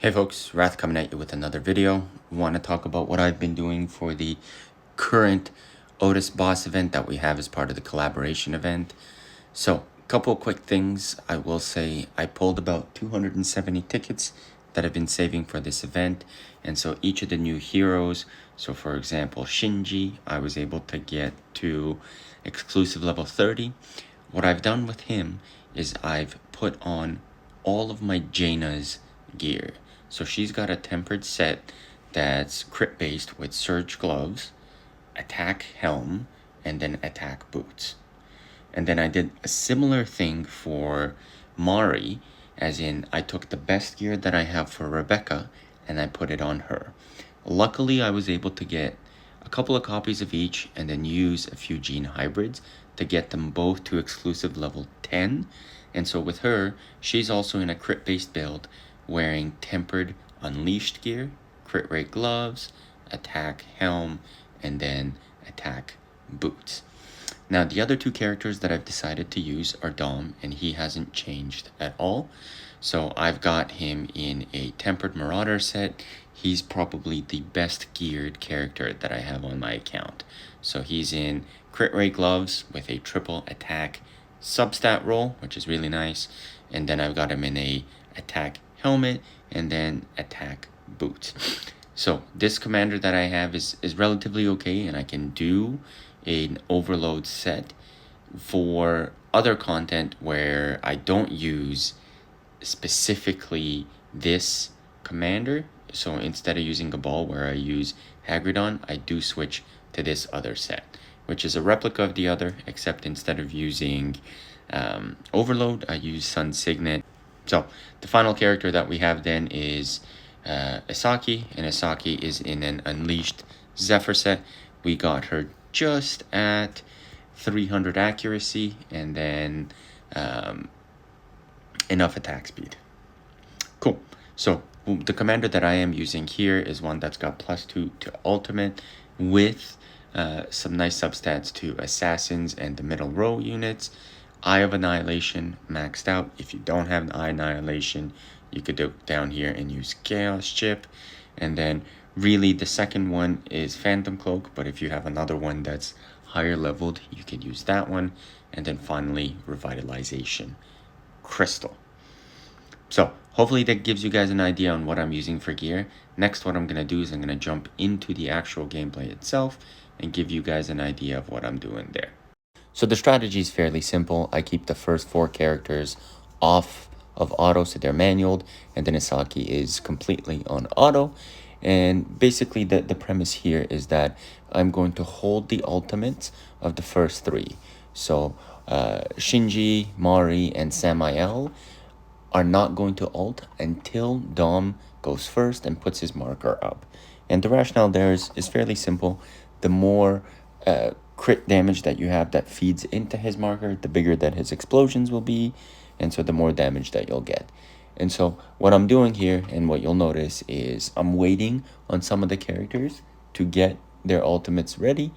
Hey folks, Wrath coming at you with another video. Want to talk about what I've been doing for the current Otis boss event that we have as part of the collaboration event. So, a couple quick things. I will say I pulled about 270 tickets that I've been saving for this event. And so each of the new heroes, so for example, Shinji, I was able to get to exclusive level 30. What I've done with him is I've put on all of my Jaina's gear. So she's got a tempered set that's crit based with surge gloves, attack helm, and then attack boots. And then I did a similar thing for Mari, as in I took the best gear that I have for Rebecca and I put it on her. Luckily, I was able to get a couple of copies of each and then use a few gene hybrids to get them both to exclusive level 10. And so with her, she's also in a crit based build, wearing tempered unleashed gear, crit rate gloves, attack helm, and then attack boots. Now the other two characters that I've decided to use are Dom, and he hasn't changed at all. So I've got him in a tempered marauder set. He's probably the best geared character that I have on my account. So he's in crit rate gloves with a triple attack substat roll, which is really nice. And then I've got him in a attack helmet and then attack boots. So this commander that I have is relatively okay, and I can do an overload set for other content where I don't use specifically this commander. So instead of using Gabal where I use Hagridon, I do switch to this other set, which is a replica of the other, except instead of using Overload, I use Sun Signet. So the final character that we have then is Isaki, and Isaki is in an Unleashed Zephyr set. We got her just at 300 accuracy and then enough attack speed. Cool. So the commander that I am using here is one that's got +2 to ultimate with some nice substats to assassins and the middle row units. Eye of Annihilation maxed out. If you don't have the Eye Annihilation, you could go down here and use Chaos Chip. And then really the second one is Phantom Cloak, but if you have another one that's higher leveled, you could use that one. And then finally, Revitalization Crystal. So hopefully that gives you guys an idea on what I'm using for gear. Next, what I'm going to do is I'm going to jump into the actual gameplay itself and give you guys an idea of what I'm doing there. So the strategy is fairly simple. I keep the first 4 characters off of auto, so they're manualed, and then Isaki is completely on auto. And basically the premise here is that I'm going to hold the ultimates of the first 3. So Shinji, Mari, and Samael are not going to ult until Dom goes first and puts his marker up. And the rationale there is fairly simple. The more crit damage that you have that feeds into his marker, the bigger that his explosions will be, and so the more damage that you'll get. And so what I'm doing here, and what you'll notice, is I'm waiting on some of the characters to get their ultimates ready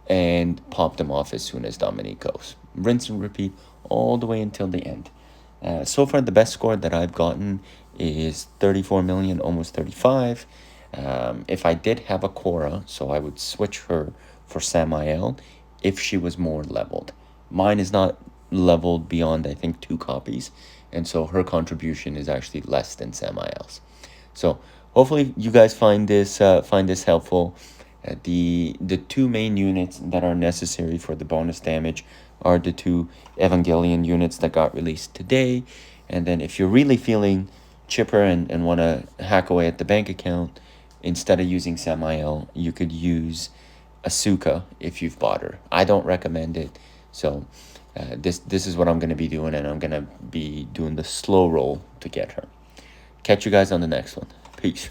and pop them off as soon as Dominique goes. Rinse and repeat all the way until the end. So far, the best score that I've gotten is 34 million, almost 35. If I did have a Korra, so I would switch her for Samael if she was more leveled. Mine is not leveled beyond, I think, 2 copies, and so her contribution is actually less than Samael's. So hopefully you guys find this helpful. The 2 main units that are necessary for the bonus damage are the 2 Evangelion units that got released today. And then if you're really feeling chipper and want to hack away at the bank account, instead of using Samael, you could use Asuka if you've bought her. I don't recommend it. So this is what I'm going to be doing, and I'm going to be doing the slow roll to get her. Catch you guys on the next one. Peace.